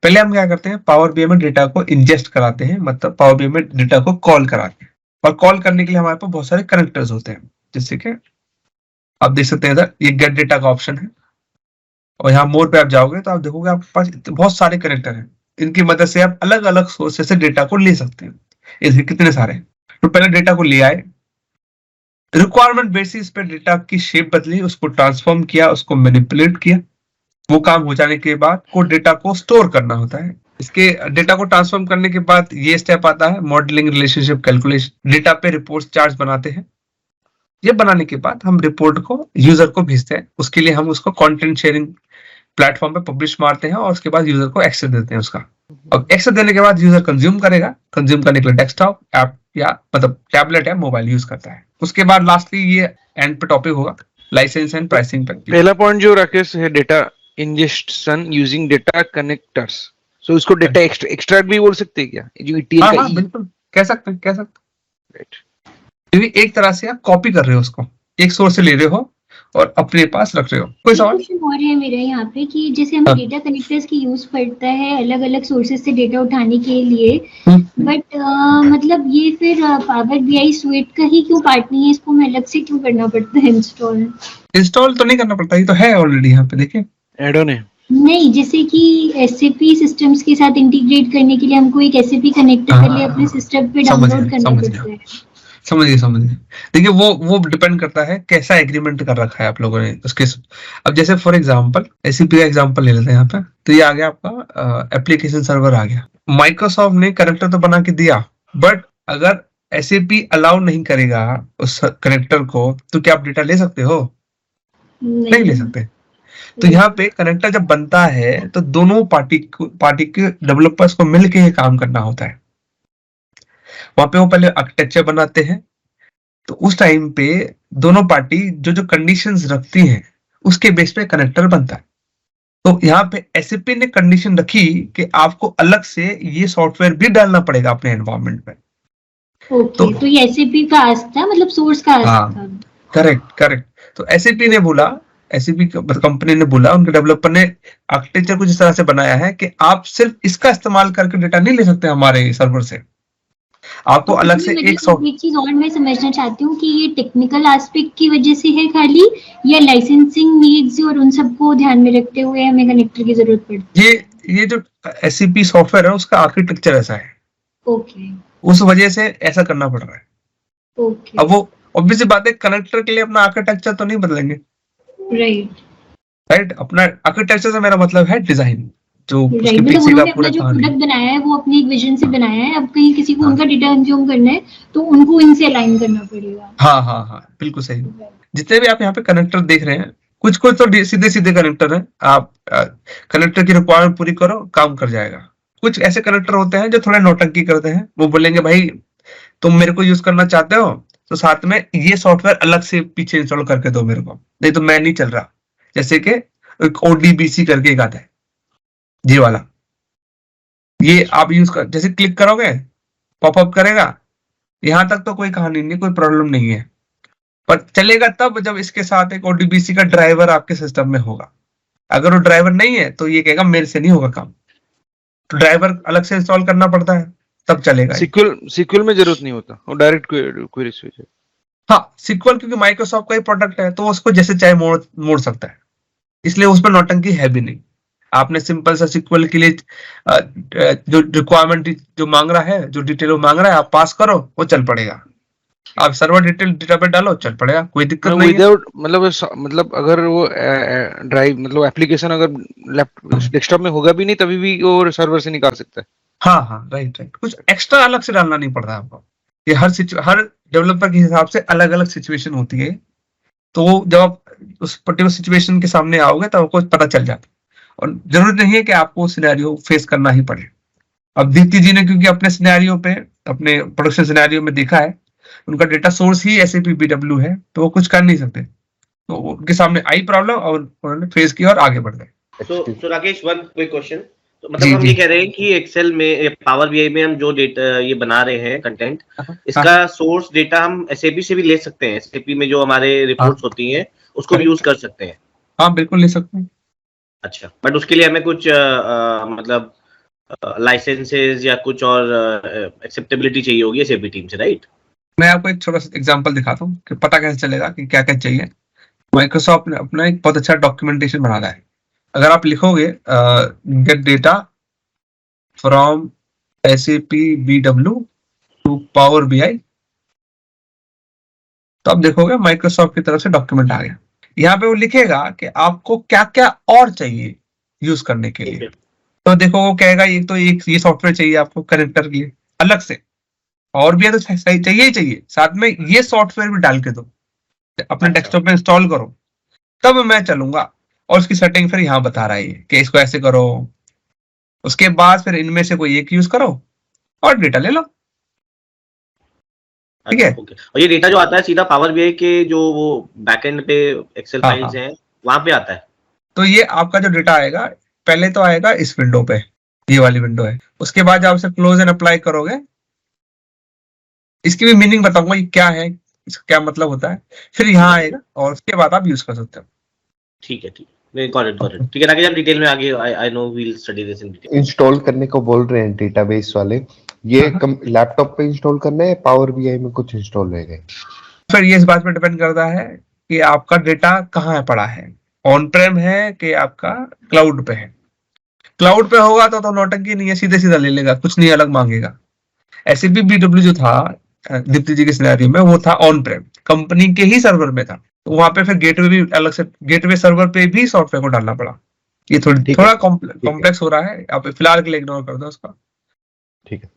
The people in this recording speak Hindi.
पहले हम क्या करते हैं, पावर बीआई में डेटा को इंजेस्ट कराते हैं, मतलब पावर बीआई में डेटा को कॉल कराते हैं, और कॉल करने के लिए हमारे पास बहुत सारे कनेक्टर्स होते हैं। जैसे कि आप देख सकते हैं इधर ये गेट डेटा का ऑप्शन है, और यहाँ मोड पे आप जाओगे तो आप देखोगे आपके पास बहुत सारे कनेक्टर हैं। इनकी मदद से आप अलग अलग सोर्सेस से डेटा को ले सकते हैं। इसके कितने सारे, तो पहले डेटा को ले आए, रिक्वायरमेंट बेसिस पे डेटा की शेप बदली, उसको ट्रांसफॉर्म किया, उसको मैनिपुलेट किया। वो काम हो जाने के बाद को डेटा को स्टोर करना होता है। इसके डेटा को ट्रांसफॉर्म करने के बाद ये स्टेप आता है मॉडलिंग, रिलेशनशिप कैलकुलेशन। डेटा पे रिपोर्ट चार्ट्स बनाते हैं। ये बनाने के बाद हम रिपोर्ट को यूजर को भेजते हैं। उसके लिए हम उसको कंटेंट शेयरिंग प्लेटफॉर्म पे पब्लिश मारते हैं, और उसके बाद यूजर को एक्सेस देते हैं उसका। अब एक्सेस देने के बाद यूजर कंज्यूम करेगा। कंज्यूम करने के लिए डेस्कटॉप ऐप या मतलब टैबलेट या मोबाइल यूज करता है। उसके बाद लास्टली ये एंड पे टॉपिक होगा लाइसेंस एंड प्राइसिंग पे। पहला पॉइंट जो राकेश है, डेटा इंजेस्शन यूजिंग डेटा कनेक्टर्स, सो इसको डेटा एक्सट्रैक्ट भी बोल सकते हैं क्या, जो ETL का? बिल्कुल कह सकते हैं, राइट। क्योंकि एक तरह से आप कॉपी कर रहे हो, उसको एक सोर्स से ले रहे हो और अपने पास रख रहे हो। कोई सवाल? क्वेश्चन और है मेरा यहाँ पे कि जैसे हमें डेटा कनेक्टर्स की यूज पड़ता है अलग अलग सोर्सेज से डेटा उठाने के लिए, बट मतलब ये फिर पावर बीआई स्वीट का ही क्यों पार्ट नहीं है? इसको हमें अलग से क्यों करना पड़ता है इंस्टॉल तो नहीं करना पड़ता, ये तो है ऑलरेडी यहाँ पे, देखिए ऐड ऑन है। नहीं, जैसे कि SAP सिस्टम्स के साथ इंटीग्रेट करने के लिए हमको एक SAP कनेक्टर पहले अपने सिस्टम पे डाउनलोड करना पड़ता है। समझिए। देखिए वो डिपेंड करता है कैसा एग्रीमेंट कर रखा है आप लोगों ने उसके। अब जैसे फॉर एग्जांपल SAP का एग्जांपल ले लेते हैं यहाँ पे, तो ये आ गया आपका एप्लीकेशन सर्वर आ गया। माइक्रोसॉफ्ट ने कनेक्टर तो बना के दिया, बट अगर SAP अलाउ नहीं करेगा उस कनेक्टर को, तो क्या आप डेटा ले सकते हो? नहीं ले सकते। तो यहाँ पे कनेक्टर जब बनता है तो दोनों पार्टी के डेवलपर्स को मिलके ये काम करना होता है। वहां पे वो पहले आर्किटेक्चर बनाते हैं, तो उस टाइम पे दोनों पार्टी जो कंडीशंस रखती हैं उसके बेस पे कनेक्टर बनता है। तो यहाँ पे SAP ने कंडीशन रखी कि आपको अलग से ये सॉफ्टवेयर भी डालना पड़ेगा अपने एनवायरनमेंट में। तो ये SAP का आस्क था, मतलब सोर्स का आस्क था। करेक्ट। तो SAP ने बोला, SAP कंपनी ने बोला, उनके डेवलपर ने आर्किटेक्चर कुछ इस तरह से बनाया है कि आप सिर्फ इसका इस्तेमाल करके डेटा नहीं ले सकते हमारे सर्वर से, आपको तो अलग से एक चीज और मैं समझना चाहती हूँ कि ये टेक्निकल एस्पेक्ट की वजह से है खाली, या लाइसेंसिंग नीड्स और उन सबको ध्यान में रखते हुए हमें कनेक्टर की जरूरत पड़ती है? ये जो SAP सॉफ्टवेयर है उसका आर्किटेक्चर ऐसा है। ओके। उस वजह से ऐसा करना पड़ रहा है। ओके। अब वो ऑब्वियस बात है, कनेक्टर के लिए अपना आर्किटेक्चर तो नहीं बदलेंगे, राइट। अपना आर्किटेक्चर से मेरा मतलब है डिजाइन, जो उसके पीछे का पूरा जो प्रोडक्ट बनाया है वो अपने एक विजन से बनाया है। अब कहीं किसी को उनका डेटा कंज्यूम करना है तो उनको इनसे अलाइन करना पड़ेगा। हाँ, बिल्कुल सही। जितने भी आप यहाँ पे कनेक्टर देख रहे हैं, कुछ तो सीधे कनेक्टर हैं। आप कनेक्टर की रिक्वायरमेंट पूरी करो, काम कर जाएगा। कुछ ऐसे कनेक्टर होते हैं जो थोड़ा नौटंकी करते हैं। वो बोलेंगे भाई तुम मेरे को यूज करना चाहते हो तो साथ में ये सॉफ्टवेयर अलग से पीछे इंस्टॉल करके दो मेरे को, नहीं तो मैं नहीं चल रहा। जैसे कि ODBC करके एक आता है, ये वाला, ये आप यूज कर, जैसे क्लिक करोगे पॉपअप करेगा। यहां तक तो कोई कहानी नहीं, कोई प्रॉब्लम नहीं है, पर चलेगा तब जब इसके साथ एक ODBC का ड्राइवर आपके सिस्टम में होगा। अगर वो ड्राइवर नहीं है तो ये कहेगा मेरे से नहीं होगा काम, तो ड्राइवर अलग से इंस्टॉल करना पड़ता है, तब चलेगा। SQL में जरूरत नहीं होता, वो डायरेक्ट क्वेरी स्विच है। हाँ, SQL क्योंकि माइक्रोसॉफ्ट का ही प्रोडक्ट है तो उसको जैसे चाहे मोड़ सकता है, इसलिए उसमें नौटंकी है भी नहीं। आपने सिंपल सा SQL के लिए जो रिक्वायरमेंट जो मांग रहा है, जो डिटेल वो मांग रहा है, आप पास करो, वो चल पड़ेगा। आप सर्वर डिटेल डेटा पे डालो, चल पड़ेगा, कोई दिक्कत नहीं है। विदाउट मतलब अगर वो ड्राइव मतलब एप्लीकेशन अगर डेस्कटॉप में होगा भी नहीं तभी भी वो सर्वर से निकाल सकता है। हाँ, राइट। कुछ एक्स्ट्रा अलग से डालना नहीं पड़ता आपको। ये हर डेवलपर के हिसाब से अलग अलग सिचुएशन होती है, तो जब आप उस पर्टिकुलर सिचुएशन के सामने आओगे तब आपको पता चल जाता है, और जरूरत नहीं है कि आपको सिनेरियो फेस करना ही पड़े। अब दीप्ति जी ने क्योंकि अपने सिनेरियो पे, अपने प्रोडक्शन सिनेरियो में देखा है, उनका डेटा सोर्स ही SAP BW है, तो वो कुछ कर नहीं सकते, तो उनके सामने आई प्रॉब्लम और उन्होंने फेस किया और आगे बढ़ गए। तो राकेश, वन क्विक क्वेश्चन, तो मतलब हम ये कह रहे हैं कि एक्सेल में, पावर बीआई में हम जो डेटा ये बना रहे हैं कंटेंट, इसका सोर्स डेटा हम SAP से भी ले सकते हैं? SAP में जो हमारे रिपोर्ट्स होती हैं उसको भी यूज कर सकते हैं? हाँ, बिल्कुल ले सकते हैं। अच्छा, बट उसके लिए हमें कुछ मतलब लाइसेंसेस या कुछ और एक्सेप्टेबिलिटी चाहिए होगी एसएपी टीम से, राइट? मैं आपको एक छोटा सा एग्जांपल दिखाता हूँ कि पता कैसे चलेगा कि क्या क्या चाहिए। माइक्रोसॉफ्ट ने अपना एक बहुत अच्छा डॉक्यूमेंटेशन बनाना है। अगर आप लिखोगे get data from SAP BW to power BI, तो आप देखोगे माइक्रोसॉफ्ट की तरफ से डॉक्यूमेंट आ गया। यहाँ पे वो लिखेगा कि आपको क्या क्या और चाहिए यूज करने के लिए। तो देखो वो कहेगा एक तो एक ये सॉफ्टवेयर चाहिए आपको कनेक्टर के लिए अलग से, और भी है तो सही चाहिए ही चाहिए, साथ में ये सॉफ्टवेयर भी डाल के दो, अपने डेस्कटॉप पे इंस्टॉल करो, तब मैं चलूंगा। और उसकी सेटिंग फिर यहाँ बता रहा है कि इसको ऐसे करो, उसके बाद फिर इनमें से कोई एक यूज करो और डेटा ले लो। ठीक है। और ये डेटा जो आता है सीधा पावर बीआई के जो वो बैकएंड पे एक्सेल फाइल्स हैं वहां पे आता है। तो ये आपका जो डेटा आएगा पहले तो आएगा इस विंडो पे, ये वाली विंडो है। उसके बाद जब आप इसे क्लोज एंड अप्लाई करोगे, इसकी भी मीनिंग बताऊंगा ये क्या है, इसका क्या मतलब होता है, फिर यहाँ आएगा और उसके बाद आप यूज कर सकते हो। ठीक है, ठीक है, गॉट इट। ठीक है, आगे हम डिटेल में आगे I know we will study this in detail. Install करने को बोल रहे हैं डेटाबेस वाले, ये लैपटॉप पे इंस्टॉल करना है, पावर बीआई में कुछ इंस्टॉल रहेगा? फिर ये इस बात पे डिपेंड करता है कि आपका डेटा कहाँ पड़ा है, ऑन प्रेम है कि आपका क्लाउड पे है। क्लाउड पे होगा तो नौटंकी नहीं है, सीधे सीधा ले लेगा, कुछ नहीं अलग मांगेगा। SAP BW जो था दीप्ति जी के सिनेरियो में, वो था ऑन प्रेम, कंपनी के ही सर्वर में था, तो वहां पे फिर गेटवे भी अलग से, गेटवे सर्वर पे भी सॉफ्टवेयर को डालना पड़ा। ये थोड़ा कॉम्प्लेक्स हो रहा है, आप फिलहाल के लिए इग्नोर कर दो उसका। ठीक है।